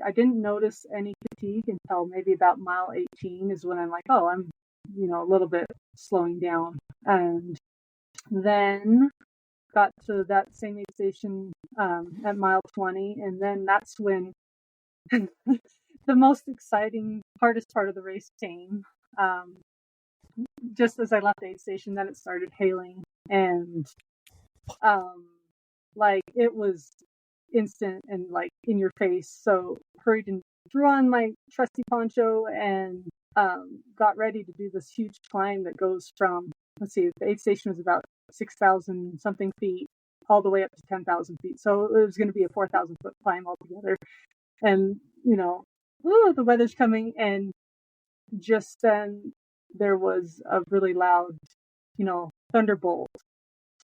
I didn't notice any fatigue until maybe about mile 18 is when I'm like, oh, I'm, a little bit slowing down. And then got to that same aid station at mile 20. And then that's when the most exciting, hardest part of the race came. Just as I left the aid station, then it started hailing. And it was instant and like in your face. So hurried and threw on my trusty poncho and got ready to do this huge climb that goes from, the aid station was about 6,000 something feet all the way up to 10,000 feet. So it was going to be a 4,000 foot climb altogether. And, the weather's coming. And just then there was a really loud, thunderbolt.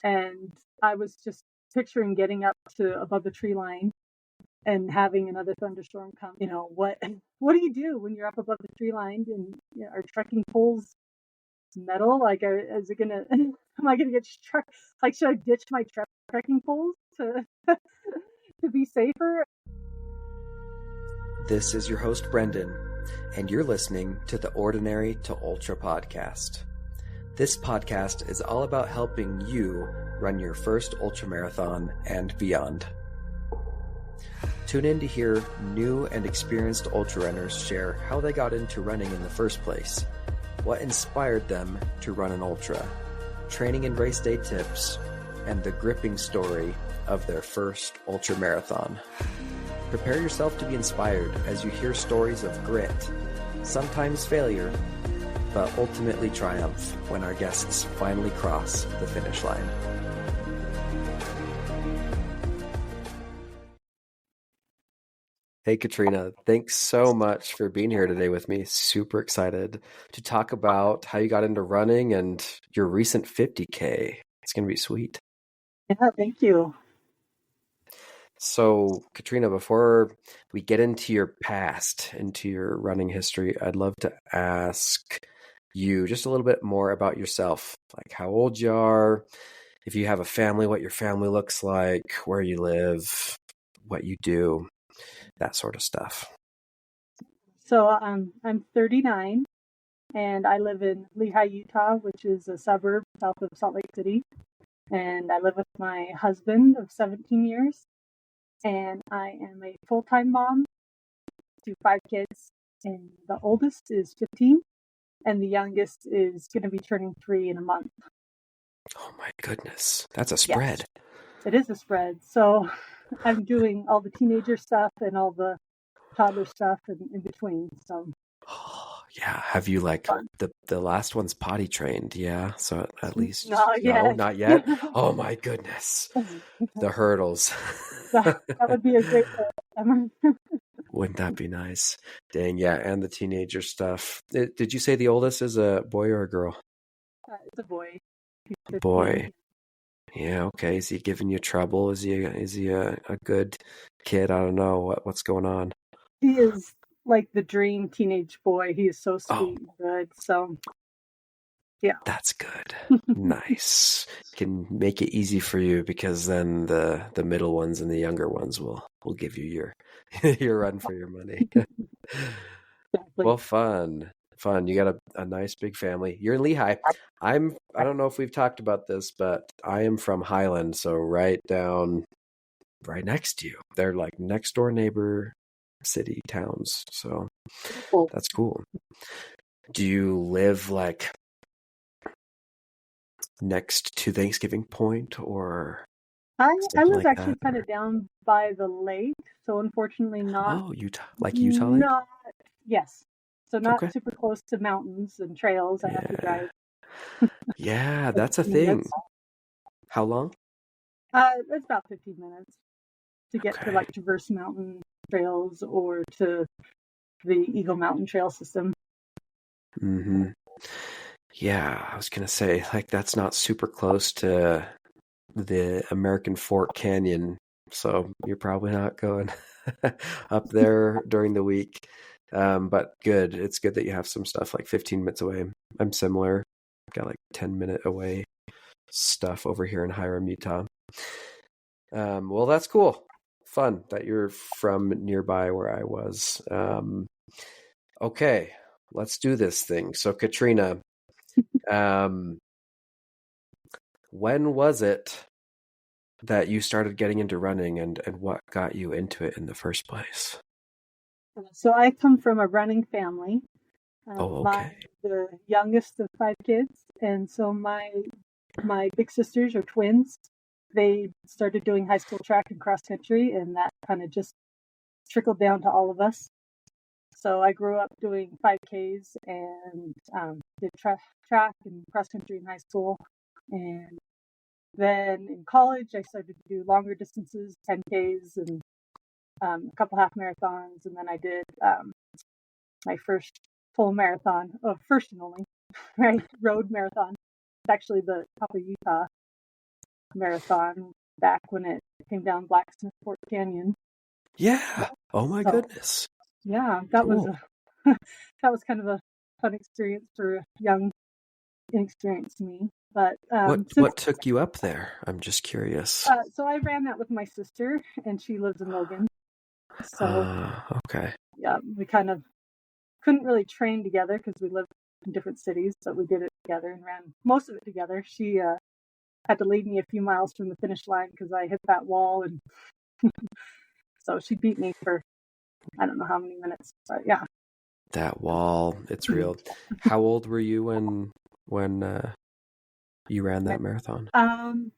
And I was just picturing getting up to above the tree line and having another thunderstorm come. What do you do when you're up above the tree line and are trekking poles metal? Like, is it gonna? Am I gonna get struck? Like, should I ditch my trekking poles to to be safer? This is your host Brendan, and you're listening to the Ordinary to Ultra podcast. This podcast is all about helping you run your first ultramarathon and beyond. Tune in to hear new and experienced ultra runners share how they got into running in the first place, what inspired them to run an ultra, training and race day tips, and the gripping story of their first ultramarathon. Prepare yourself to be inspired as you hear stories of grit, sometimes failure, but ultimately triumph when our guests finally cross the finish line. Hey, Katrina, thanks so much for being here today with me. Super excited to talk about how you got into running and your recent 50K. It's going to be sweet. Yeah, thank you. So, Katrina, before we get into your past, into your running history, I'd love to ask you just a little bit more about yourself, like how old you are, if you have a family, what your family looks like, where you live, what you do, that sort of stuff. So I'm 39 and I live in Lehi, Utah, which is a suburb south of Salt Lake City. And I live with my husband of 17 years. And I am a full-time mom to 5 kids. And the oldest is 15. And the youngest is going to be turning 3 in a month. Oh my goodness. That's a spread. Yes, it is a spread. So I'm doing all the teenager stuff and all the toddler stuff in between. So yeah. Have you the last one's potty trained? Yeah. So at least not yet. Oh my goodness. The hurdles. That would be a great one. Wouldn't that be nice? Dang, yeah. And the teenager stuff. Did you say the oldest is a boy or a girl? It's a boy. A boy. Yeah, okay. Is he giving you trouble? Is he a good kid? I don't know what's going on. He is like the dream teenage boy. He is so sweet and good. So yeah. That's good. Nice. Can make it easy for you because then the middle ones and the younger ones will give you your your run for your money. Exactly. Well, fun. You got a nice big family. You're in Lehi. I don't know if we've talked about this, but I am from Highland, so right next to you. They're like next door neighbor city towns. So cool. That's cool. Do you live like next to Thanksgiving Point or? I live like actually kind of down by the lake, so unfortunately not. Oh, Utah Lake? Not, yes. So not Okay. super close to mountains and trails. I have to drive. Yeah, that's a thing. How long? It's about 15 minutes to get to like Traverse Mountain trails or to the Eagle Mountain Trail system. Mm-hmm. Yeah, I was gonna say like that's not super close to the American Fort Canyon, so you're probably not going up there during the week. But good. It's good that you have some stuff like 15 minutes away. I'm similar. Got like 10-minute away stuff over here in Hiram, Utah. Well, that's cool. fun that you're from nearby where I was. Okay, let's do this thing. So Katrina, when was it that you started getting into running, and what got you into it in the first place? So I come from a running family. Oh, okay. The youngest of 5 kids, and so my big sisters are twins. They started doing high school track and cross country, and that kind of just trickled down to all of us. So I grew up doing 5Ks and did track and cross country in high school. And then in college, I started to do longer distances, 10Ks and a couple half marathons. And then I did my first full marathon, first and only, right, road marathon. It's actually the Papa Utah marathon back when it came down Blacksmith Fort Canyon. Yeah. Oh my goodness. Yeah, that Cool. was that was kind of a fun experience for a young, inexperienced me. But what took you up there? I'm just curious. So I ran that with my sister, and she lives in Logan. So okay. Yeah, we kind of couldn't really train together because we lived in different cities, but we did it together and ran most of it together. She had to lead me a few miles from the finish line because I hit that wall, and so she beat me for I don't know how many minutes, but yeah. That wall, it's real. How old were you when you ran that marathon? Oh,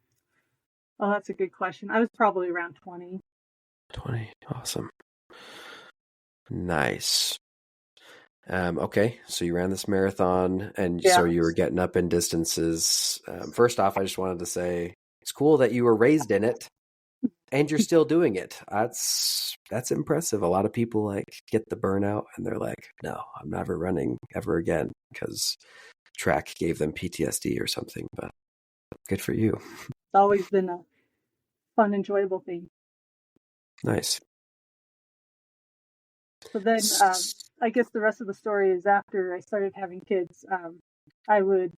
that's a good question. I was probably around 20. 20. Awesome. Nice. Okay, so you ran this marathon, and so you were getting up in distances. First off, I just wanted to say it's cool that you were raised in it, and you're still doing it. That's impressive. A lot of people like get the burnout, and they're like, "No, I'm never running ever again," because track gave them PTSD or something. But good for you. It's always been a fun, enjoyable thing. Nice. So then, I guess the rest of the story is after I started having kids, I would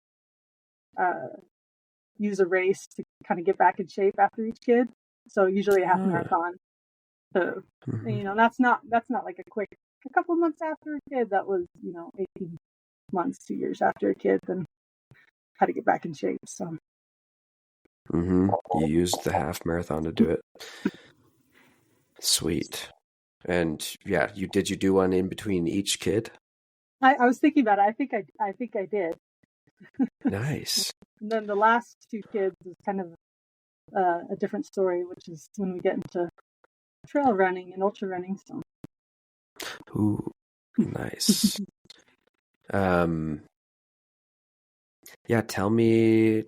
use a race to kind of get back in shape after each kid. So usually a half marathon. So that's not like a couple of months after a kid. That was 18 months, 2 years after a kid. Then had to get back in shape. So. You used the half marathon to do it. Sweet. And yeah, did you do one in between each kid? I was thinking about it. I think I did. Nice. And then the last 2 kids is kind of a different story, which is when we get into trail running and ultra running. So. Ooh, nice. Yeah, tell me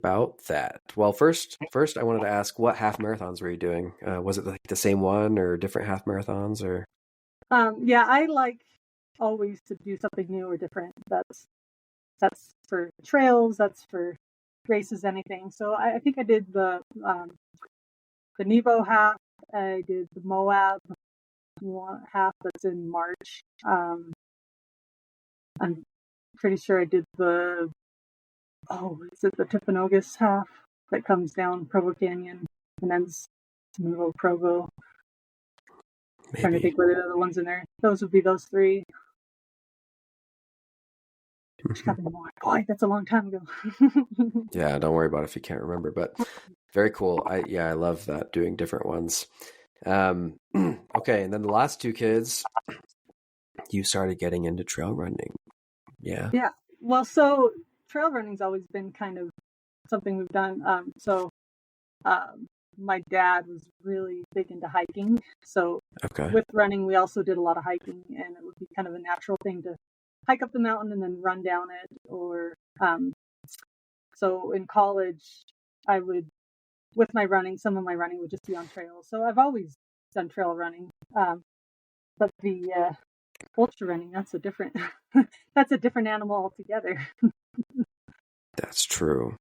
about that. Well, first I wanted to ask, what half marathons were you doing? Was it like the same one or different half marathons or? Yeah, I like always to do something new or different. That's for trails, that's for races, anything. So I think I did the Nebo half, I did the Moab half that's in March. I'm pretty sure I did is it the Timpanogos half that comes down Provo Canyon and ends in the middle of Provo? Maybe. Trying to think what are the other ones in there. Those would be those 3. Boy, that's a long time ago. Yeah, don't worry about it if you can't remember, but very cool. I love that, doing different ones. Okay, and then the last 2 kids, you started getting into trail running. Yeah. Yeah. Well, so trail running's always been kind of something we've done. My dad was really big into hiking. So with running, we also did a lot of hiking, and it would be kind of a natural thing to hike up the mountain and then run down it. Or so in college, I would, with my running, some of my running would just be on trails. So I've always done trail running. But the ultra running, that's a different animal altogether. That's true.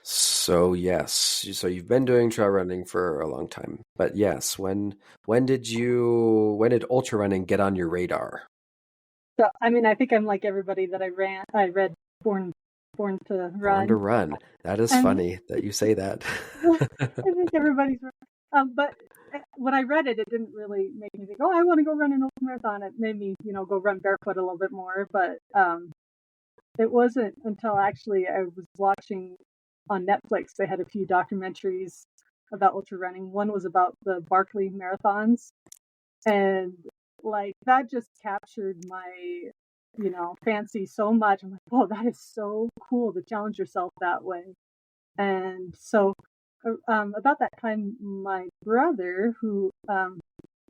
So yes, so you've been doing trail running for a long time, but yes, when did ultra running get on your radar? So I mean, I think I'm like everybody that I read Born to Run. Born to Run. That is funny that you say that. I think everybody's But when I read it, it didn't really make me think, oh, I want to go run an ultramarathon. It made me, go run barefoot a little bit more. But it wasn't until actually I was watching on Netflix, they had a few documentaries about ultra running. One was about the Barkley marathons. And like that just captured my, fancy so much. I'm like, oh, that is so cool to challenge yourself that way. And so about that time, my brother, who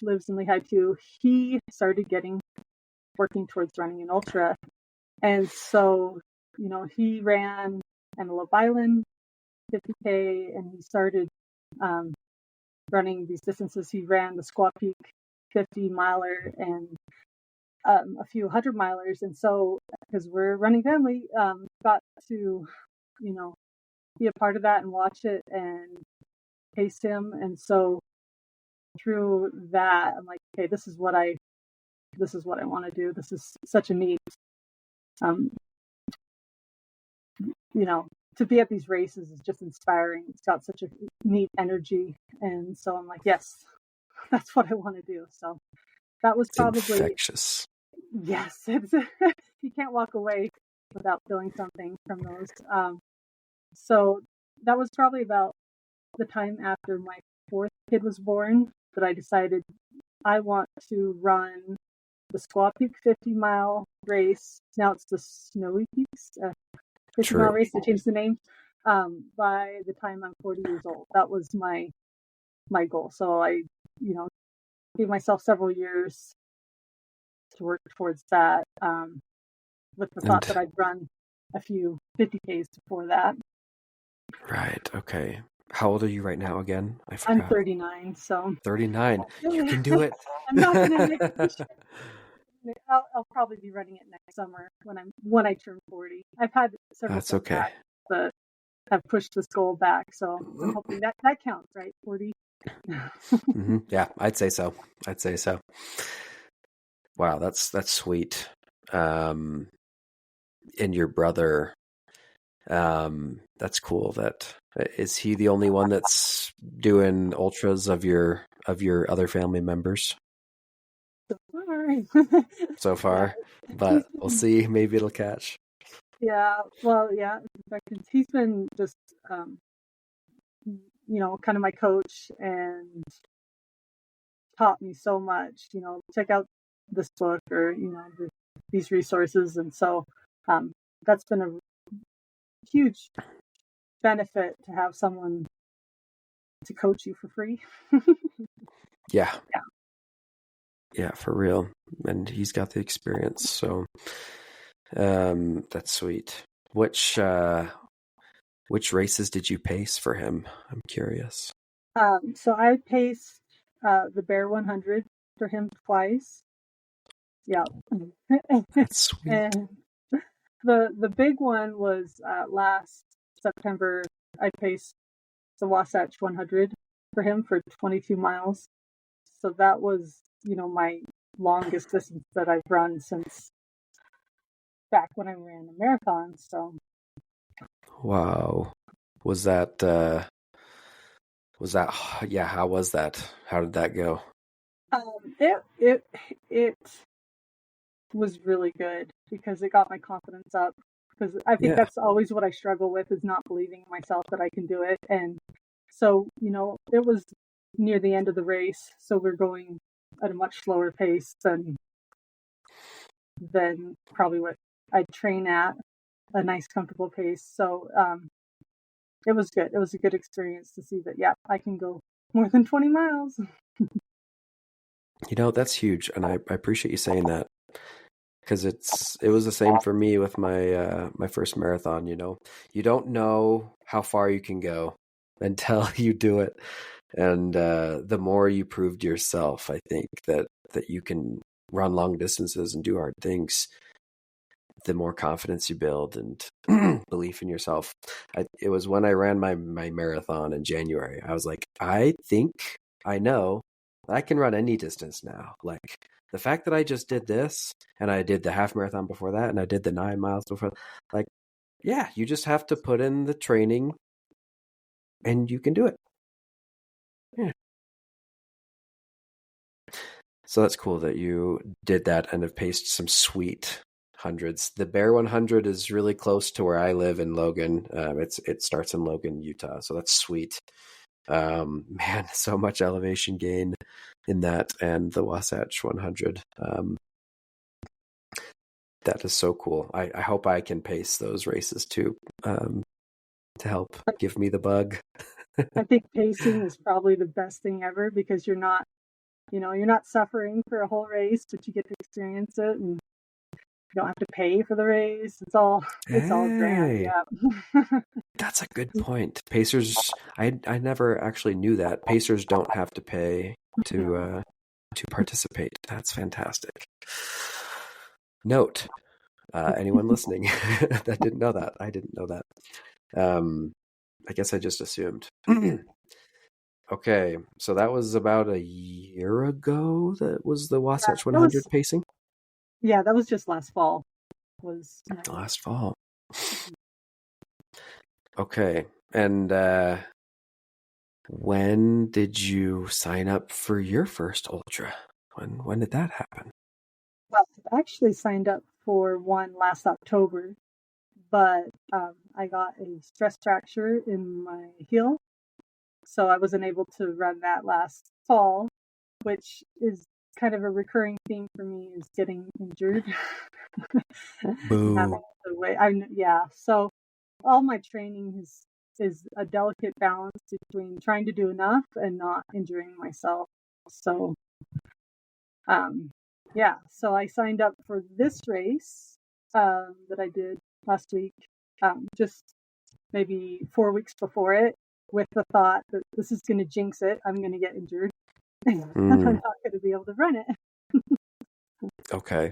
lives in Lehigh too, he started working towards running an ultra. And so, he ran Antelope Island 50K, and he started running these distances. He ran the Squaw Peak 50-miler and a few 100-milers. And so, because we're running family, got to, be a part of that and watch it and pace him. And so through that, I'm like, okay, this is what I want to do. This is such a neat, to be at these races is just inspiring. It's got such a neat energy. And so I'm like, yes, that's what I want to do. So that was probably infectious. Yes. You can't walk away without feeling something from those. So that was probably about the time after my fourth kid was born that I decided I want to run the Squaw Peak 50-mile race. Now it's the Snowy Peaks 50-mile race. They changed the name by the time I'm 40 years old. That was my goal. So I, gave myself several years to work towards that with the thought that I'd run a few 50Ks before that. Right. Okay. How old are you right now again? I forgot. I'm 39. So 39. You can do it. I'm not going to I'll probably be running it next summer when I turn 40. I've had several That's okay. But have pushed this goal back. So I'm hoping that counts, right? 40. Mm-hmm. Yeah, I'd say so. Wow, that's sweet. And your brother, that's cool. Is he the only one that's doing ultras of your other family members? So far, but we'll see. Maybe it'll catch. Yeah. Well, yeah. He's been just, kind of my coach and taught me so much. Check out this book or these resources, and so that's been a huge benefit to have someone to coach you for free. Yeah, for real. And he's got the experience, so that's sweet. Which races did you pace for him? I'm curious. So I paced the Bear 100 for him twice. Yeah. That's sweet. And the big one was last September. I paced the Wasatch 100 for him for 22 miles. So that was, my longest distance that I've run since back when I ran a marathon. So. Wow. Was that, yeah, how was that? How did that go? It was really good because it got my confidence up, because I think that's always what I struggle with, is not believing in myself that I can do it. And so, it was near the end of the race, so we're going at a much slower pace than probably what I'd train at, a nice comfortable pace. So it was good. It was a good experience to see that, I can go more than 20 miles. That's huge. And I appreciate you saying that, because it was the same for me with my my first marathon. You don't know how far you can go until you do it. And the more you prove to yourself, I think that you can run long distances and do hard things, the more confidence you build and belief in yourself. It was when I ran my marathon in January. I was like, I think I know I can run any distance now. Like, the fact that I just did this, and I did the half marathon before that, and I did the 9 miles before, like, yeah, you just have to put in the training and you can do it. Yeah. So that's cool that you did that and have paced some sweet hundreds. The Bear 100 is really close to where I live in Logan. It starts in Logan, Utah. So that's sweet. Man, so much elevation gain in that, and the Wasatch 100. That is so cool. I hope I can pace those races too, to help give me the bug. I think pacing is probably the best thing ever because you're not suffering for a whole race, but you get to experience it, and you don't have to pay for the race. It's all grand. Yeah. That's a good point. Pacers, I never actually knew that. Pacers don't have to pay to participate. That's fantastic. Note, anyone listening that didn't know that. I didn't know that. I guess I just assumed. Okay, so that was about a year ago. That was the Wasatch 100 pacing. Yeah, that was just last fall. Last fall. Okay, and when did you sign up for your first ultra? When did that happen? Well, I actually signed up for one last October, but I got a stress fracture in my heel, so I wasn't able to run that last fall, which is kind of a recurring theme for me, is getting injured. Boo. So all my training is a delicate balance between trying to do enough and not injuring myself. So so I signed up for this race that I did last week, just maybe 4 weeks before it, with the thought that this is going to jinx it. I'm going to get injured. And I'm not going to be able to run it. Okay.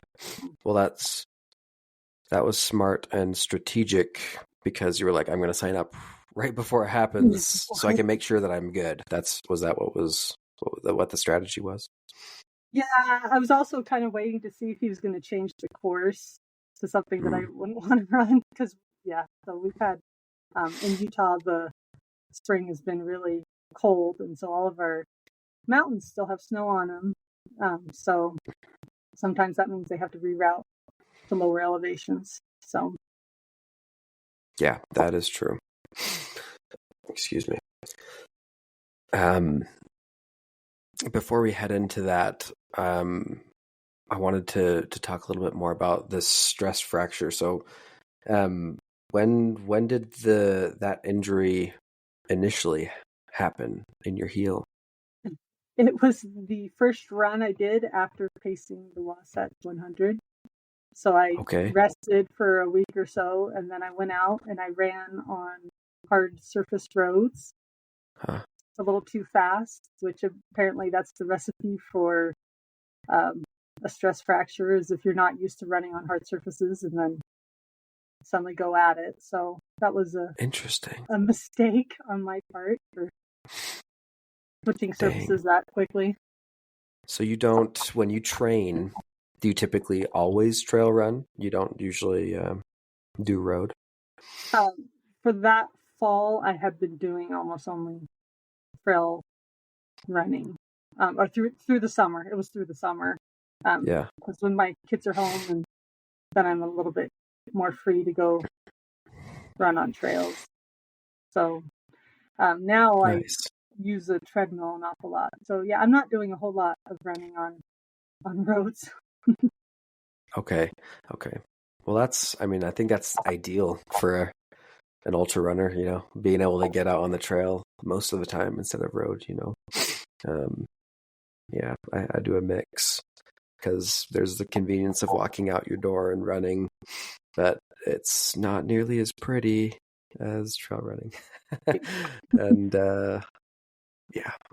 Well, that was smart and strategic, because you were like, I'm going to sign up right before it happens so I can make sure that I'm good. Was that what the strategy was? Yeah, I was also kind of waiting to see if he was going to change the course to something that I wouldn't want to run, because so we've had in Utah, the spring has been really cold, and so all of our mountains still have snow on them. So sometimes that means they have to reroute to lower elevations. So yeah, that is true. Excuse me. Before we head into that, I wanted to talk a little bit more about this stress fracture. So, when did that injury initially happen in your heel? It was the first run I did after pacing the Wasatch 100. So I rested for a week or so, and then I went out and I ran on hard surfaced roads. A little too fast, which apparently that's the recipe for a stress fracture, is if you're not used to running on hard surfaces and then suddenly go at it. So that was a mistake on my part for switching surfaces that quickly. So you don't, when you train, do you typically always trail run? You don't usually do road? For that fall, I have been doing almost only trail running, or through the summer. It was through the summer. Because when my kids are home, and then I'm a little bit more free to go run on trails. So now I use a treadmill an awful lot. So yeah, I'm not doing a whole lot of running on roads. Okay. Well, I think that's ideal for an ultra runner, being able to get out on the trail most of the time instead of road, I do a mix, because there's the convenience of walking out your door and running, but it's not nearly as pretty as trail running. And I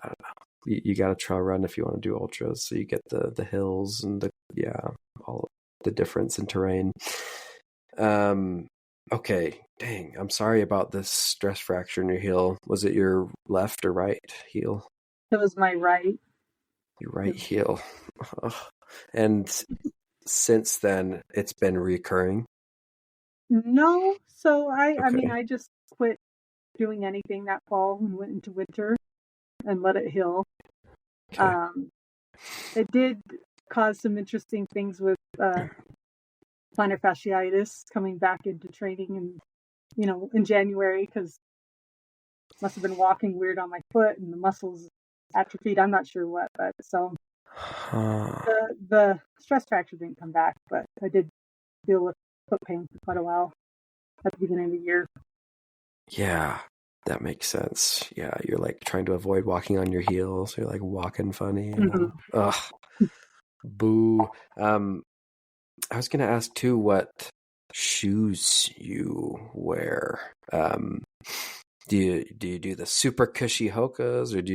don't know. You got to trail run if you want to do ultras, so you get the hills and all the difference in terrain. Okay, dang, I'm sorry about this stress fracture in your heel. Was it your left or right heel? It was my right. Your right heel. And since then, it's been recurring? No. So I just quit doing anything that fall and went into winter and let it heal. It did cause some interesting things with plantar fasciitis coming back into training and, in January, because must have been walking weird on my foot and the muscles atrophied. I'm not sure what, but so the stress fracture didn't come back, but I did deal with foot pain for quite a while at the beginning of the year. Yeah, that makes sense. Yeah, you're like trying to avoid walking on your heels. You're like walking funny. Ugh, boo. I was gonna ask too what shoes you wear. Do you do the super cushy Hokas, or do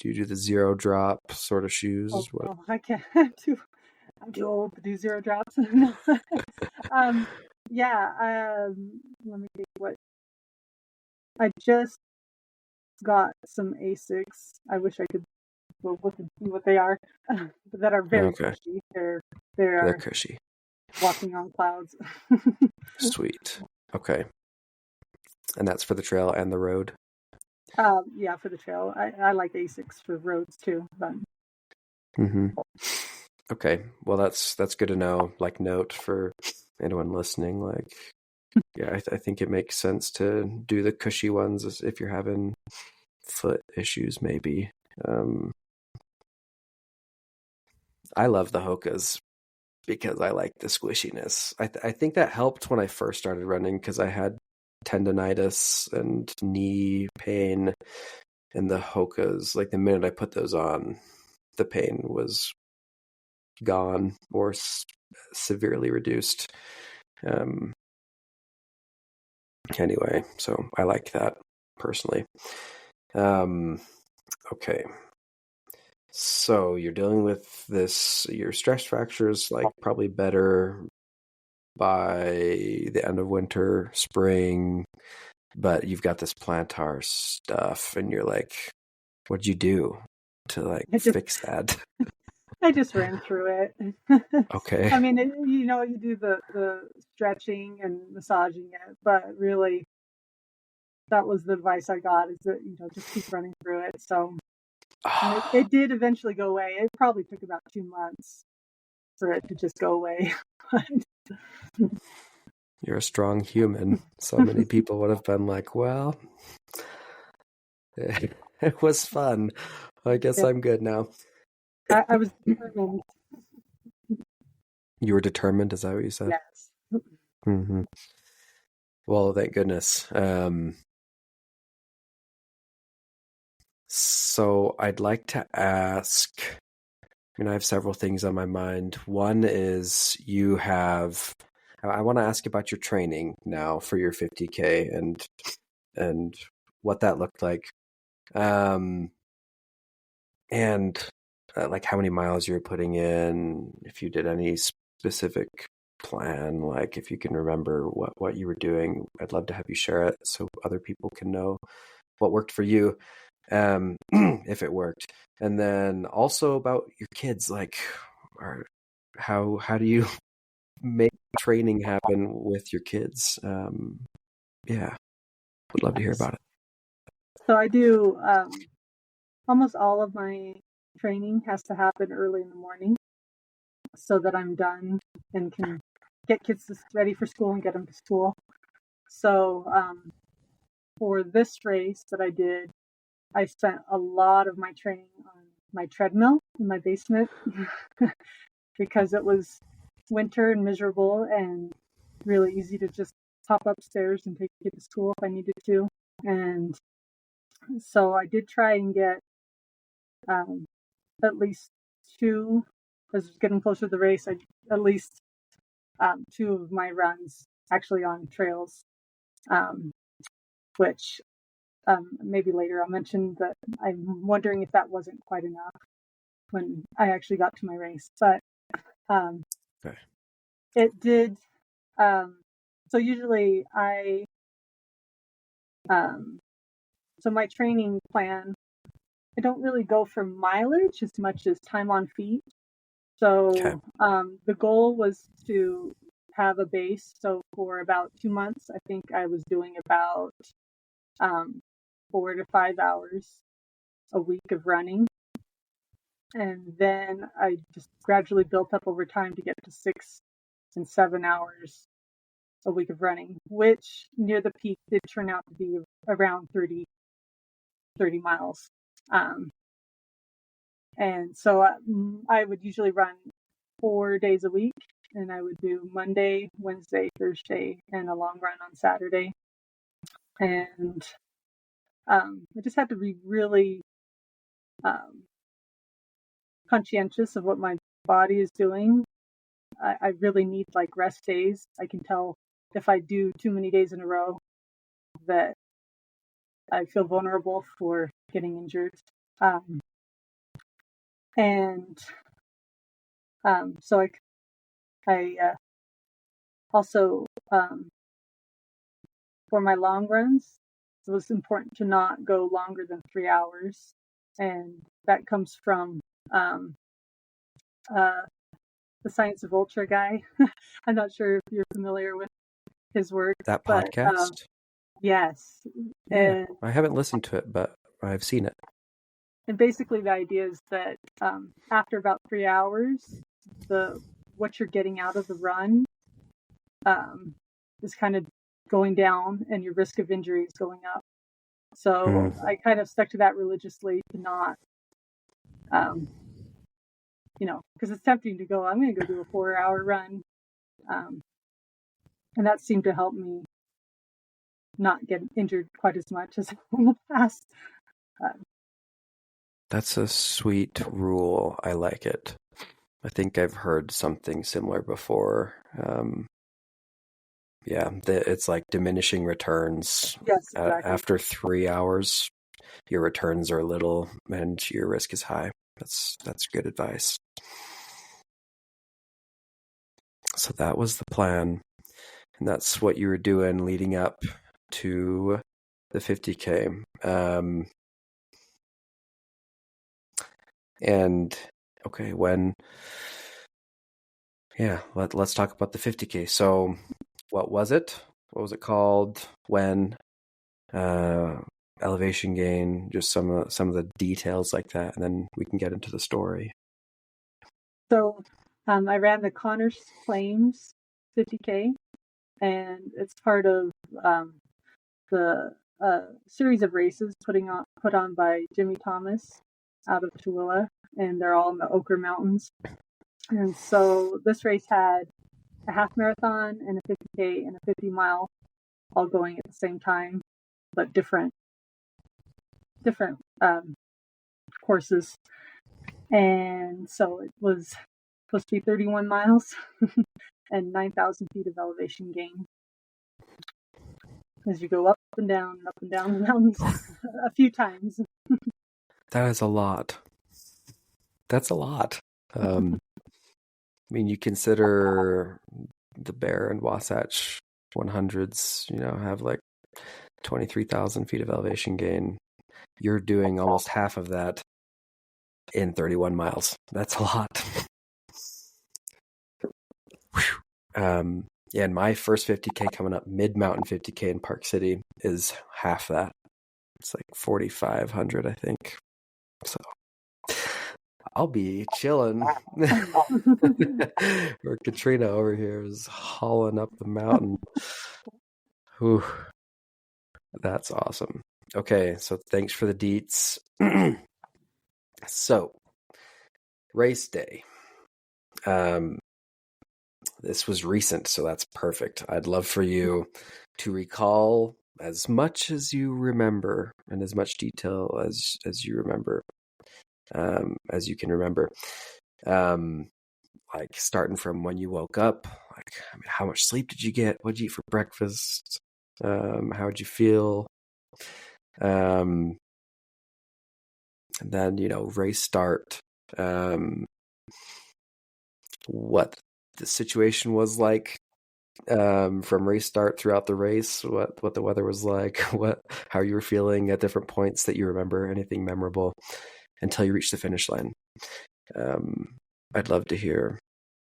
you do the zero drop sort of shoes? Oh, I can't. I'm too old to do zero drops. Yeah. Let me think. What I just got some Asics. I wish I could look and see what they are, but that are very cushy. They're cushy. Walking on clouds. Sweet. Okay. And that's for the trail and the road? Yeah, for the trail. I like Asics for roads too. But... Okay. Well, that's good to know. Like, note for anyone listening. Like, yeah, I think it makes sense to do the cushy ones if you're having foot issues, maybe. I love the Hokas because I like the squishiness. I think that helped when I first started running because I had tendonitis and knee pain, and the Hokas, like the minute I put those on, the pain was gone or severely reduced. Anyway, so I like that personally. Okay. So you're dealing with this, your stress fractures, like probably better by the end of winter, spring, but you've got this plantar stuff and you're like, what'd you do to like fix that? I just ran through it. Okay. I mean, you do the stretching and massaging it, but really that was the advice I got, is that, just keep running through it. So it did eventually go away. It probably took about 2 months for it to just go away. You're a strong human. So many people would have been like, well, it was fun. I guess I'm good now. I was determined. You were determined? Is that what you said? Yes. Mm-hmm. Well, thank goodness. So I'd like to ask, I have several things on my mind. One is I want to ask about your training now for your 50K and what that looked like. And like how many miles you were putting in, if you did any specific plan, like if you can remember what you were doing. I'd love to have you share it so other people can know what worked for you, if it worked. And then also about your kids, like how do you make training happen with your kids? Yeah, would love to hear about it. So I do almost all of my training has to happen early in the morning so that I'm done and can get kids ready for school and get them to school. So for this race that I did, I spent a lot of my training on my treadmill in my basement because it was winter and miserable and really easy to just hop upstairs and take the kid to school if I needed to. And so I did try and get at least 2, as getting closer to the race, at least 2 of my runs actually on trails, which maybe later I'll mention that I'm wondering if that wasn't quite enough when I actually got to my race. But Okay. It did. So usually so my training plan, I don't really go for mileage as much as time on feet. So the goal was to have a base. So for about 2 months, I think I was doing about 4 to 5 hours a week of running. And then I just gradually built up over time to get to 6 and 7 hours a week of running, which near the peak did turn out to be around 30 miles. And so I would usually run 4 days a week, and I would do Monday, Wednesday, Thursday, and a long run on Saturday. And I just had to be really conscientious of what my body is doing. I really need like rest days. I can tell if I do too many days in a row that I feel vulnerable for getting injured. So I also, for my long runs, it was important to not go longer than 3 hours. And that comes from the Science of Ultra guy. I'm not sure if you're familiar with his work. That podcast? Yes. Yeah, and I haven't listened to it, but I've seen it. And basically the idea is that after about 3 hours, what you're getting out of the run is kind of going down and your risk of injury is going up. So I kind of stuck to that religiously to not, because it's tempting to go, I'm going to go do a 4-hour run. And that seemed to help me not get injured quite as much as in the past. That's a sweet rule. I like it. I think I've heard something similar before. It's like diminishing returns. Yes, exactly. After 3 hours, your returns are little and your risk is high. That's good advice. So that was the plan. And that's what you were doing leading up to the 50K. Let's talk about the 50K. So what was it? What was it called? When? Elevation gain, just some of the details like that, and then we can get into the story. So I ran the Connors Claims 50K, and it's part of the series of races put on by Jimmy Thomas out of Tooele, and they're all in the Ochre Mountains. And so this race had a half marathon and a 50K and a 50 mile all going at the same time, but different courses. And so it was supposed to be 31 miles and 9,000 feet of elevation gain as you go up and down the mountains a few times. That is a lot. That's a lot. I mean, you consider the Bear and Wasatch 100s, have like 23,000 feet of elevation gain. You're doing almost half of that in 31 miles. That's a lot. And my first 50K coming up, mid-mountain 50K in Park City, is half that. It's like 4,500, I think. So I'll be chilling. Where Katrina over here is hauling up the mountain. Whew. That's awesome. Okay, so thanks for the deets. So, race day. This was recent, so that's perfect. I'd love for you to recall as much as you remember and as much detail as you remember, as you can remember. Like starting from when you woke up, how much sleep did you get? What did you eat for breakfast? How did you feel? And then, race start, what the situation was like, from race start throughout the race, what the weather was like, how you were feeling at different points that you remember, anything memorable until you reach the finish line. I'd love to hear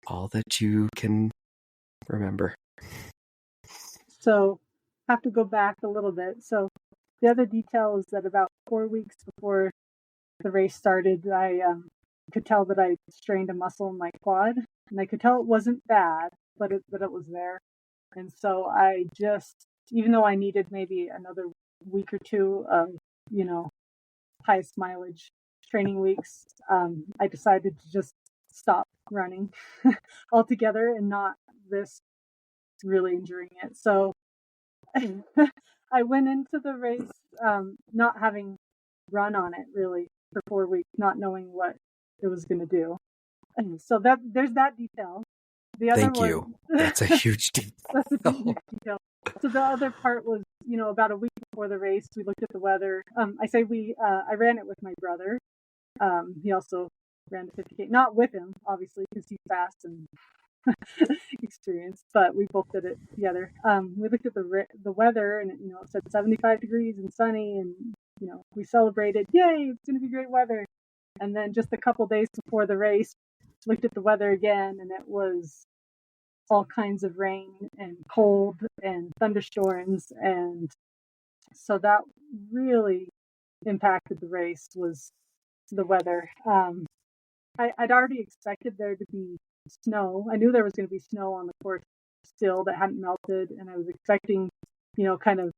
all that you can remember. So I have to go back a little bit. So the other detail is that about 4 weeks before the race started, I could tell that I strained a muscle in my quad, and I could tell it wasn't bad, but it was there. And so I just, even though I needed maybe another week or two of, highest mileage training weeks, I decided to just stop running altogether and not risk really injuring it. So I went into the race not having run on it really for 4 weeks, not knowing what it was going to do. And so there's that detail. The other Thank you. That's a huge detail. That's a huge detail. So the other part was, about a week before the race, we looked at the weather. I say I ran it with my brother. He also ran the 50K, not with him, obviously, because he's fast and experienced, but we both did it together. We looked at the weather, and it said 75 degrees and sunny, and we celebrated, yay, it's going to be great weather. And then just a couple days before the race, looked at the weather again, and it was all kinds of rain and cold and thunderstorms, and so that really impacted the race, was the weather. I'd already expected there to be snow. I knew there was going to be snow on the course still that hadn't melted, and I was expecting, kind of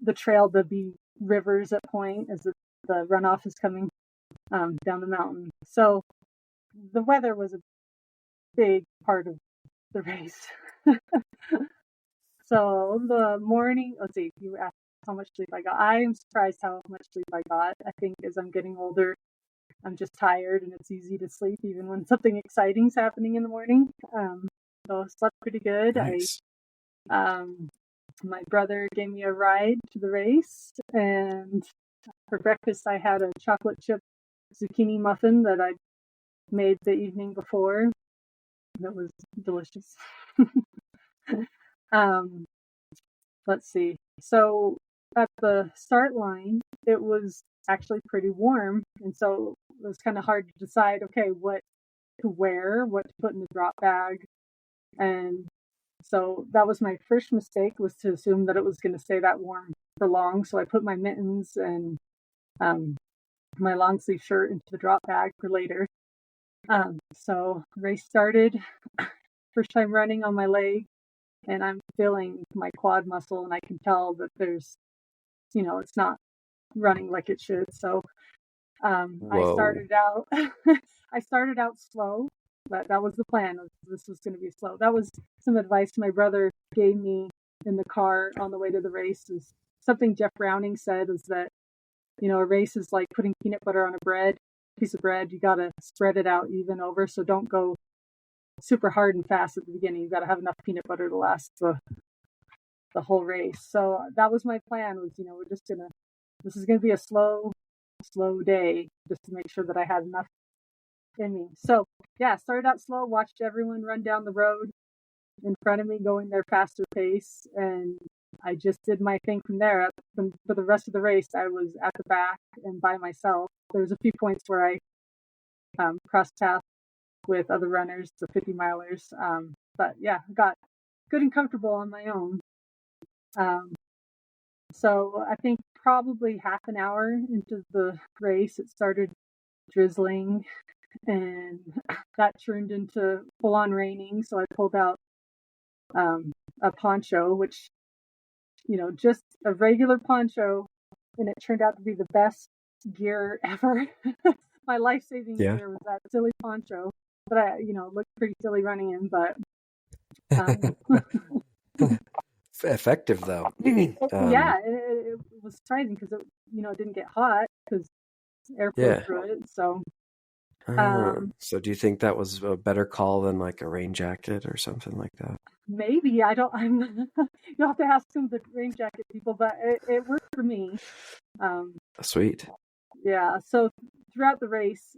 the trail to be rivers at point as the runoff is coming down the mountain. So the weather was a big part of the race. So the morning, let's see, you asked how much sleep I got. I am surprised how much sleep I got. I think as I'm getting older, I'm just tired, and it's easy to sleep even when something exciting is happening in the morning. So I slept pretty good. Nice. My brother gave me a ride to the race, and for breakfast I had a chocolate chip zucchini muffin that I made the evening before. That was delicious. Let's see. So at the start line, it was actually pretty warm, and so it was kind of hard to decide, okay, what to wear, what to put in the drop bag. And so that was my first mistake, was to assume that it was going to stay that warm for long. So I put my mittens and my long sleeve shirt into the drop bag for later. So the race started, first time running on my leg, and I'm feeling my quad muscle, and I can tell that there's, it's not running like it should. So I started out slow. That was the plan. This was going to be slow. That was some advice my brother gave me in the car on the way to the race. Is something Jeff Browning said, is that, a race is like putting peanut butter on a piece of bread. You got to spread it out even over. So don't go super hard and fast at the beginning. You got to have enough peanut butter to last the whole race. So that was my plan, was, this is going to be a slow day, just to make sure that I had enough in me. So yeah, started out slow, watched everyone run down the road in front of me going their faster pace, and I just did my thing from there. For the rest of the race, I was at the back and by myself. There was a few points where I crossed paths with other runners, the 50 milers, but yeah, got good and comfortable on my own. So I think probably half an hour into the race, it started drizzling, and that turned into full-on raining. So I pulled out a poncho, which, just a regular poncho, and it turned out to be the best gear ever. My life-saving gear was that silly poncho that I, looked pretty silly running in, but effective though. Yeah, it was surprising because it didn't get hot because air flowed through it. So so do you think that was a better call than like a rain jacket or something like that? Maybe. You'll have to ask some of the rain jacket people, but it worked for me. Sweet. Yeah. So throughout the race,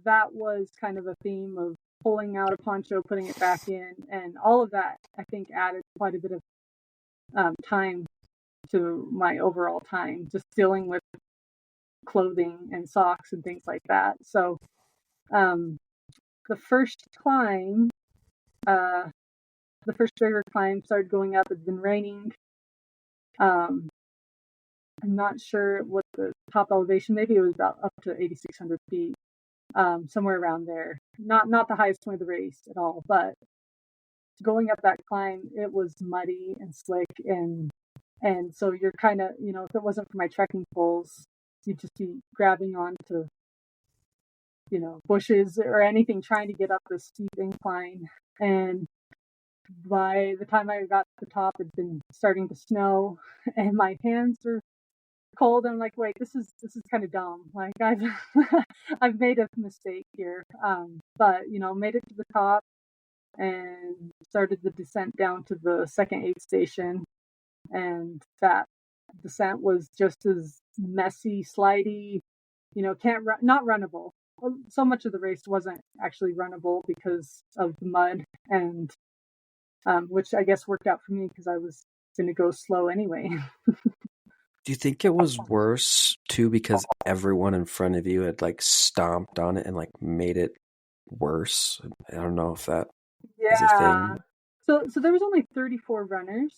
that was kind of a theme of pulling out a poncho, putting it back in, and all of that, I think, added quite a bit of time to my overall time, just dealing with clothing and socks and things like that. So the first climb, the first river climb started going up. It's been raining. I'm not sure what the top elevation, maybe it was about up to 8,600 feet. somewhere around there. Not the highest point of the race at all, but going up that climb, it was muddy and slick, and so you're kind of, if it wasn't for my trekking poles, you'd just be grabbing onto, bushes or anything trying to get up this steep incline. And by the time I got to the top, it'd been starting to snow, and my hands were cold. I'm like, wait, this is kind of dumb. Like I've I've made a mistake here. But made it to the top and started the descent down to the second aid station, and that descent was just as messy, slidey. Not runnable. So much of the race wasn't actually runnable because of the mud, and which I guess worked out for me because I was going to go slow anyway. Do you think it was worse too because everyone in front of you had like stomped on it and like made it worse? I don't know if that is a thing. So there was only 34 runners.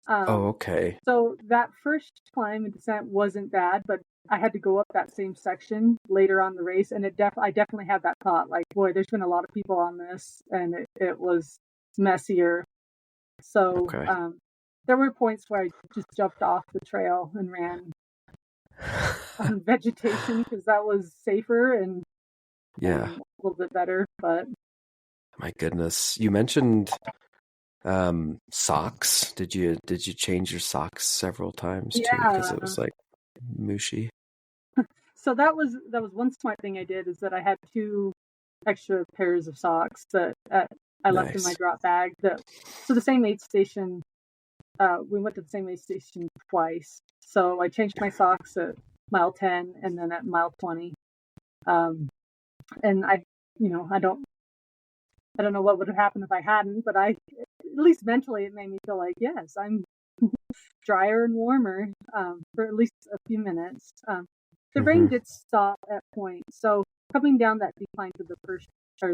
Okay. So that first climb and descent wasn't bad, but I had to go up that same section later on the race, and I definitely had that thought, like, boy, there's been a lot of people on this, and it was messier. So okay. There were points where I just jumped off the trail and ran on vegetation because that was safer and a little bit better. But my goodness, you mentioned socks. Did you change your socks several times too? Because it was like mushy. So that was one smart thing I did, is that I had 2 extra pairs of socks that I left in my drop bag. So the same aid station. We went to the same aid station twice. So I changed my socks at mile 10 and then at mile 20. And I don't know what would have happened if I hadn't, but at least mentally it made me feel like, yes, I'm drier and warmer for at least a few minutes. The rain did stop at points. So coming down that decline to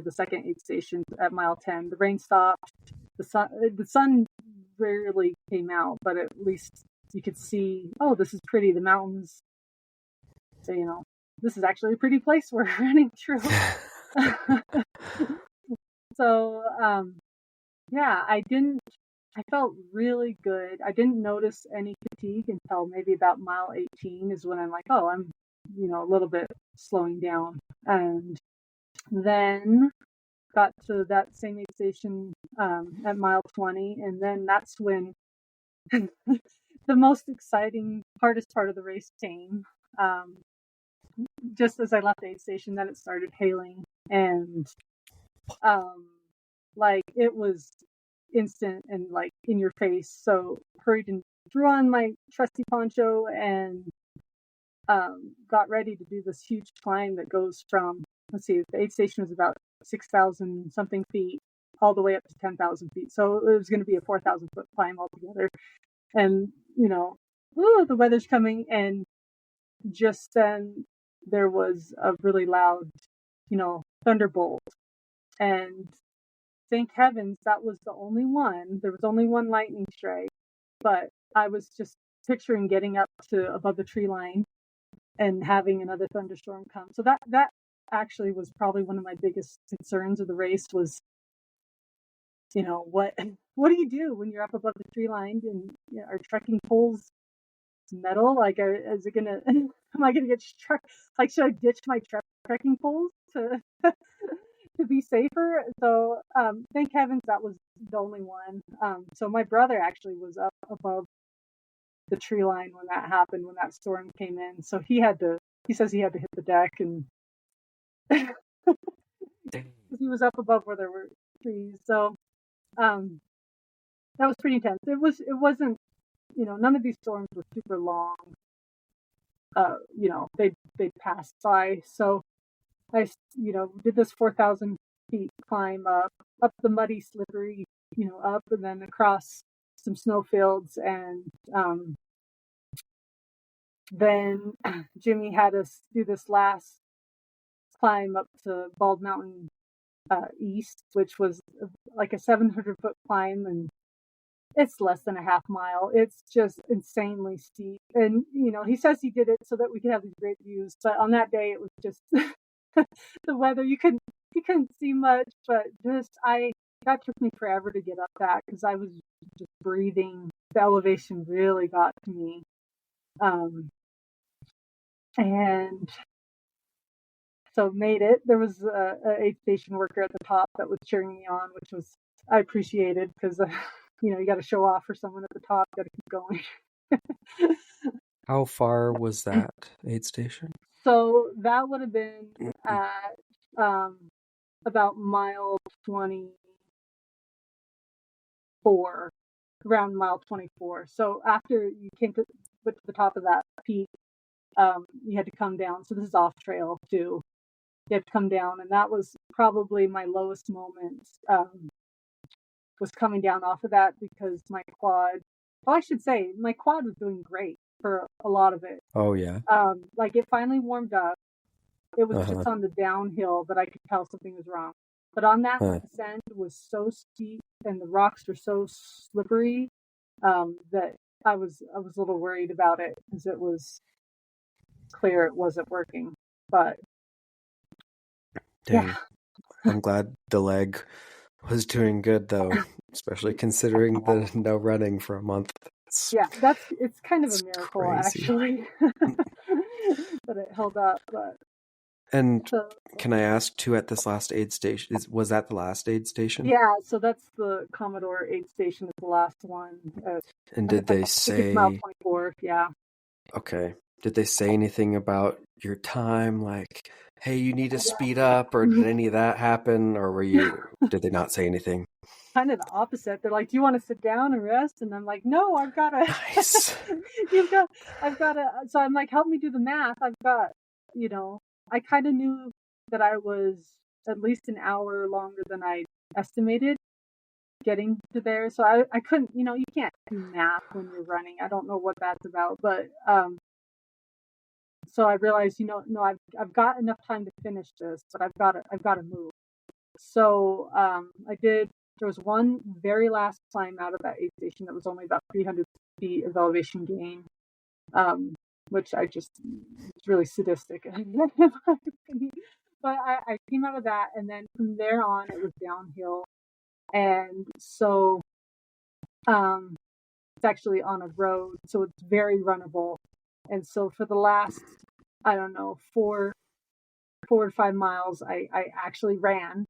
the second aid station at mile 10, the rain stopped. The sun rarely came out, but at least you could see, oh, this is pretty, the mountains. So, this is actually a pretty place we're running through. So, I felt really good. I didn't notice any fatigue until maybe about mile 18 is when I'm like, oh, I'm, a little bit slowing down. And then got to that same aid station at mile 20, and then that's when the most exciting, hardest part of the race came. Just as I left the aid station, then it started hailing, and like it was instant and like in your face. So hurried and threw on my trusty poncho and got ready to do this huge climb that goes from, the aid station was about 6,000 something feet all the way up to 10,000 feet. So it was going to be a 4,000 foot climb altogether. And, the weather's coming, and just then there was a really loud, thunderbolt. And thank heavens that was the only one. There was only one lightning strike, but I was just picturing getting up to above the tree line and having another thunderstorm come. So that actually was probably one of my biggest concerns of the race was, what do you do when you're up above the tree line and our trekking poles metal? Like, is it gonna? Am I gonna get struck? Like, should I ditch my trekking poles to to be safer? So, thank heavens that was the only one. So my brother actually was up above the tree line when that happened, when that storm came in. So he says he had to hit the deck, and he was up above where there were trees. So, that was pretty intense. It wasn't, none of these storms were super long. They passed by. So I, did this 4,000 feet climb up the muddy, slippery, up and then across some snowfields. And then Jimmy had us do this last climb up to Bald Mountain East, which was like a 700-foot climb, and it's less than a half mile. It's just insanely steep. And, he says he did it so that we could have these great views. But on that day, it was just the weather. You couldn't see much, but that took me forever to get up that because I was just breathing. The elevation really got to me. And so made it. There was a aid station worker at the top that was cheering me on, which was I appreciated because you got to show off for someone at the top. Got to keep going. How far was that aid station? So that would have been at about mile 24, around mile 24. So after you came to the top of that peak, you had to come down. So this is off trail too. You had to come down, and that was probably my lowest moment. Was coming down off of that because my quad. Well, I should say my quad was doing great for a lot of it. Oh yeah. Like it finally warmed up. It was Uh-huh. just on the downhill that I could tell something was wrong. But on that descent was so steep and the rocks were so slippery that I was a little worried about it because it was clear it wasn't working. But Dang. yeah. I'm glad the leg was doing good though, especially considering the no running for a month. It's kind of a miracle crazy. actually that it held up. But and can I ask too, at this last aid station, was that the last aid station? Yeah, so that's the Commodore aid station. Is the last one. And did they say mile 24? Yeah. Okay. Did they say anything about your time? Like, hey, you need to speed up, or did any of that happen, or did they not say anything? Kind of the opposite. They're like, "Do you want to sit down and rest?" And I'm like, "No, I've got to." Nice. I've got to. So I'm like, "Help me do the math." I've got, I kind of knew that I was at least an hour longer than I estimated getting to there. So I couldn't, you can't do math when you're running. I don't know what that's about, but so I realized, no, I've got enough time to finish this, but I've got to move. So I did. There was one very last climb out of that aid station that was only about 300 feet of elevation gain, which it's really sadistic. But I came out of that, and then from there on, it was downhill. And so it's actually on a road, so it's very runnable. And so for the last, I don't know, 4 to 5 miles, I actually ran.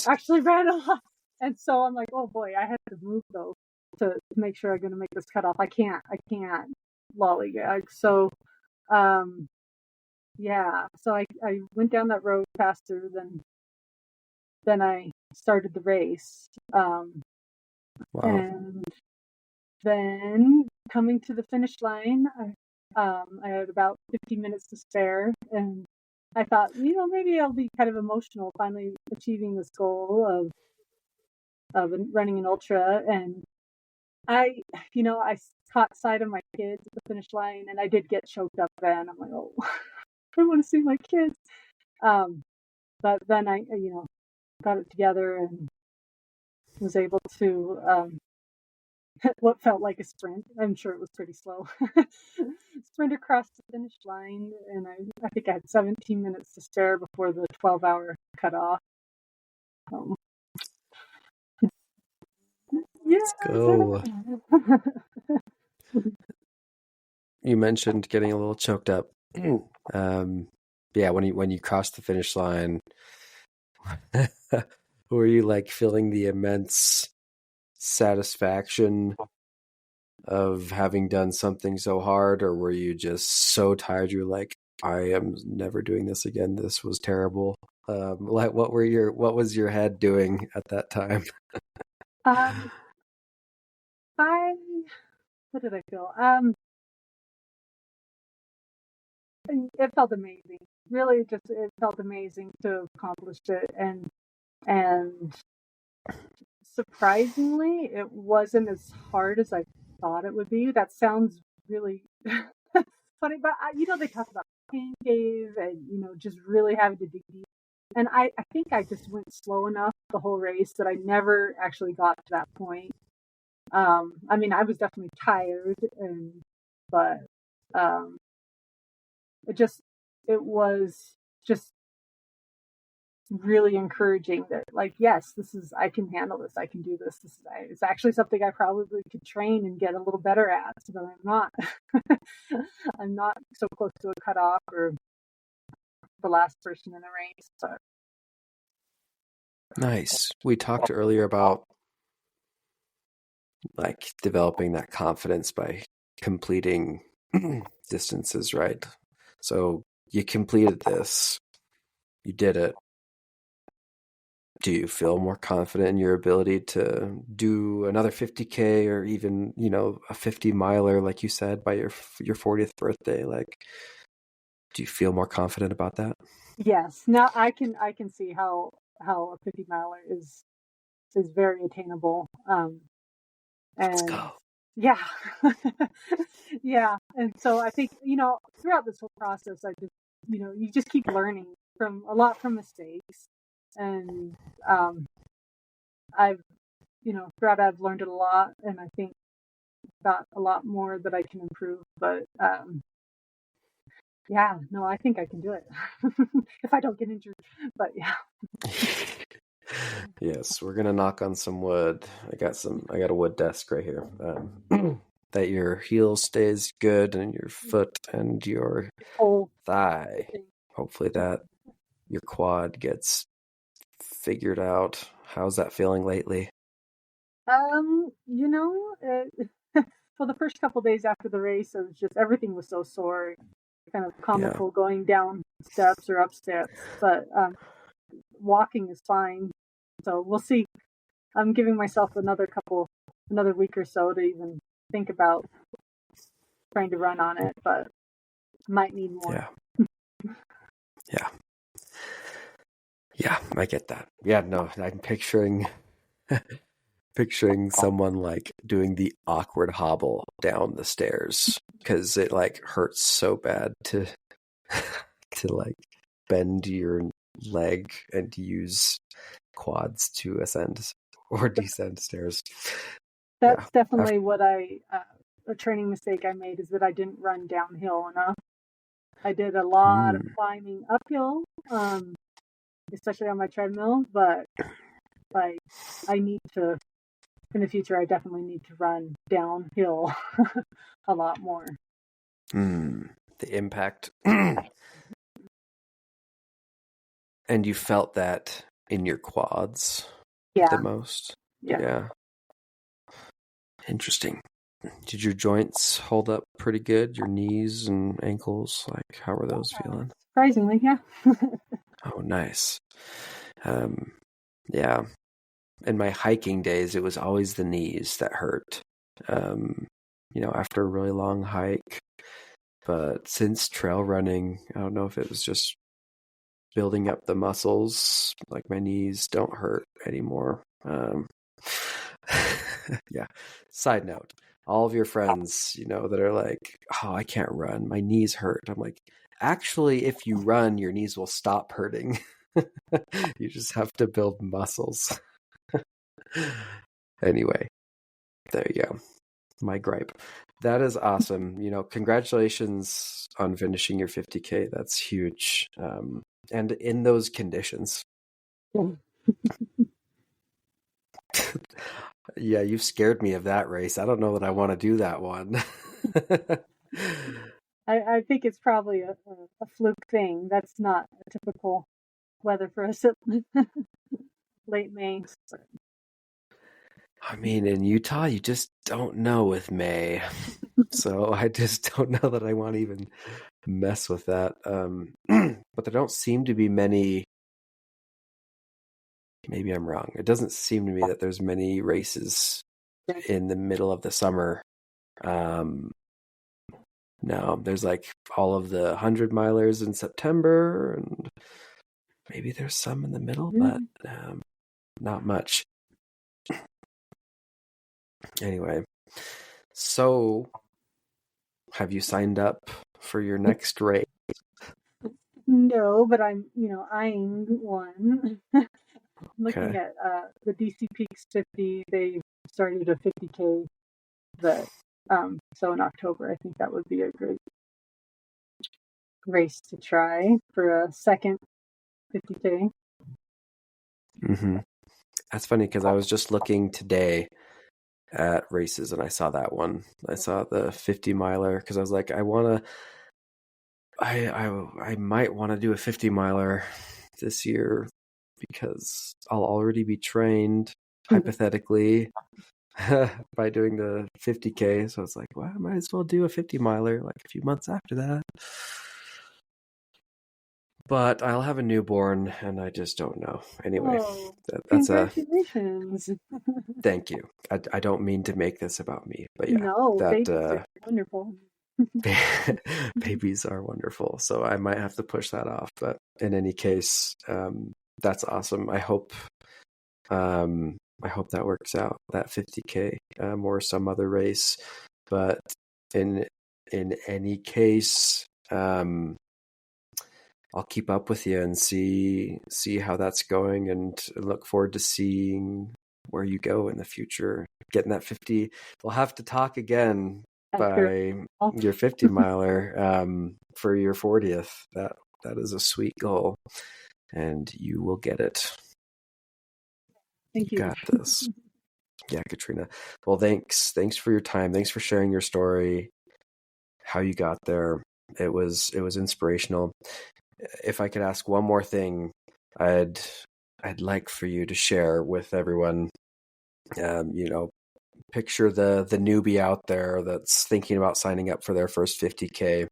Actually ran a lot. And so I'm like, oh boy, I had to move though to make sure I'm going to make this cutoff. I can't lollygag. So, yeah. So I went down that road faster than I started the race. Wow. And then coming to the finish line, I had about 50 minutes to spare, and I thought, maybe I'll be kind of emotional finally achieving this goal of running an ultra. And I caught sight of my kids at the finish line, and I did get choked up then. I'm like, oh, I want to see my kids. But then I, got it together and was able to what felt like a sprint. I'm sure it was pretty slow. Sprint across the finish line, and I think I had 17 minutes to spare before the 12-hour cutoff. Let's go. You mentioned getting a little choked up. Yeah, when you crossed the finish line, were you like feeling the immense satisfaction of having done something so hard, or were you just so tired you're like, I am never doing this again, this was terrible? Like what was your head doing at that time? What did I feel? It felt amazing. Really, it felt amazing to have accomplished it, and surprisingly, it wasn't as hard as I thought it would be. That sounds really funny, but they talk about pain cave and just really having to dig deep. And I think I just went slow enough the whole race that I never actually got to that point. I mean, I was definitely tired, but it was just really encouraging that, like, yes, I can handle this. I can do this. It's actually something I probably could train and get a little better at, so that I'm not so close to a cutoff or the last person in the race. But Nice. We talked earlier about like developing that confidence by completing distances, right? So you completed this, you did it. Do you feel more confident in your ability to do another 50K or even, a 50 miler, like you said, by your 40th birthday? Like, do you feel more confident about that? yes, now I can see how a 50 miler is very attainable. Let's And go. yeah, yeah. And so I think, throughout this whole process, I just, you just keep learning from mistakes. And I've, throughout I've learned a lot, and I think got a lot more that I can improve. But yeah, no, I think I can do it if I don't get injured. But yeah. Yes, we're gonna knock on some wood. I got a wood desk right here. That your heel stays good and your foot and your thigh. Hopefully that your quad gets figured out. How's that feeling lately? For the first couple days after the race, it was just everything was so sore, kind of comical going down steps or up steps. But walking is fine. So we'll see. I'm giving myself another week or so to even think about trying to run on it, but might need more. Yeah, I get that. Yeah, no, I'm picturing someone like doing the awkward hobble down the stairs because it like hurts so bad to like bend your leg and use quads to ascend or descend stairs. That's definitely what a training mistake I made, is that I didn't run downhill enough. I did a lot of climbing uphill, especially on my treadmill, but like I need to, in the future, I definitely need to run downhill a lot more. The impact. And you felt that in your quads the most? Yeah. Interesting. Did your joints hold up pretty good? Your knees and ankles? Like, how were those feeling? Surprisingly, yeah. Oh, nice. Yeah. In my hiking days, it was always the knees that hurt, after a really long hike. But since trail running, I don't know if it was just building up the muscles, like my knees don't hurt anymore. Yeah. Side note, all of your friends, that are like, oh, I can't run, my knees hurt. I'm like, actually, if you run, your knees will stop hurting. You just have to build muscles. Anyway, there you go. My gripe. That is awesome. Congratulations on finishing your 50K. That's huge. And in those conditions. Yeah, you've scared me of that race. I don't know that I want to do that one. I think it's probably a fluke thing. That's not a typical weather for us at late May. I mean, in Utah, you just don't know with May. So I just don't know that I want to even mess with that. But there don't seem to be many. Maybe I'm wrong. It doesn't seem to me that there's many races in the middle of the summer. No, there's like all of the 100 milers in September, and maybe there's some in the middle, but not much. Anyway, so have you signed up for your next race? No, but I'm, eyeing one. Looking at the DC Peaks 50. They started a 50K that, so in October, I think that would be a great race to try for a second 50K. Mm-hmm. That's funny because I was just looking today at races and I saw that one. I saw the 50 miler because I was like, I might want to do a 50 miler this year because I'll already be trained hypothetically by doing the 50K. So it's like, well, I might as well do a 50 miler like a few months after that. But I'll have a newborn and I just don't know. Anyway, Oh, that's congratulations. Thank you. I don't mean to make this about me, but yeah, No, that babies are wonderful. babies are wonderful. So I might have to push that off. But in any case, that's awesome. I hope that works out, that 50K or some other race. But in any case, I'll keep up with you and see how that's going, and look forward to seeing where you go in the future. Getting that 50, we'll have to talk again by your 50 miler for your 40th. That is a sweet goal, and you will get it. Thank you. Got this. Yeah, Katrina. Well, thanks for your time. Thanks for sharing your story, how you got there. It was inspirational. If I could ask one more thing, I'd like for you to share with everyone. Picture the newbie out there that's thinking about signing up for their first 50K.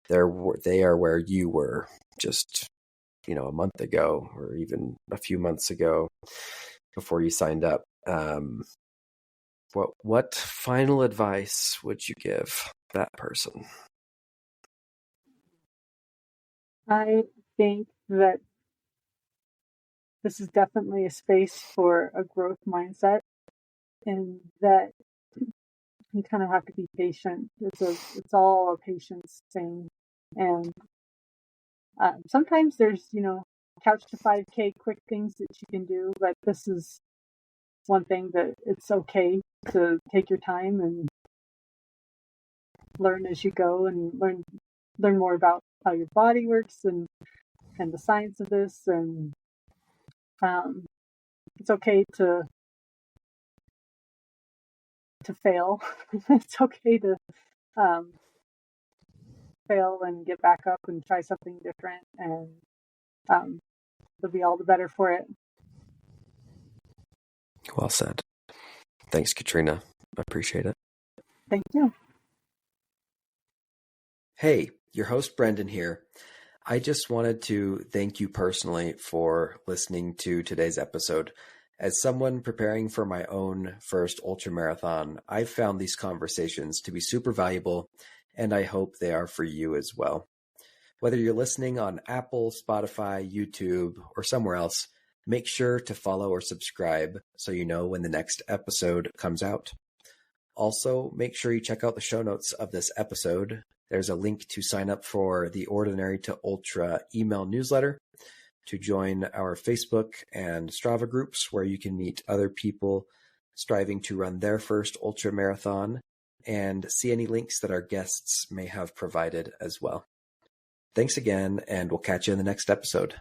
They are where you were just, a month ago or even a few months ago before you signed up. What final advice would you give that person? I think that this is definitely a space for a growth mindset, and that you kind of have to be patient. It's all a patience thing, and sometimes there's couch to 5K quick things that you can do, but this is one thing that it's okay to take your time and learn as you go, and learn more about how your body works and the science of this, and it's okay to fail. It's okay to fail and get back up and try something different, and they'll be all the better for it. Well said. Thanks, Katrina. I appreciate it. Thank you. Hey, your host Brendan here. I just wanted to thank you personally for listening to today's episode. As someone preparing for my own first ultramarathon, I've found these conversations to be super valuable, and I hope they are for you as well. Whether you're listening on Apple, Spotify, YouTube, or somewhere else, make sure to follow or subscribe so you know when the next episode comes out. Also, make sure you check out the show notes of this episode. There's a link to sign up for the Ordinary to Ultra email newsletter, to join our Facebook and Strava groups where you can meet other people striving to run their first ultra marathon, and see any links that our guests may have provided as well. Thanks again, and we'll catch you in the next episode.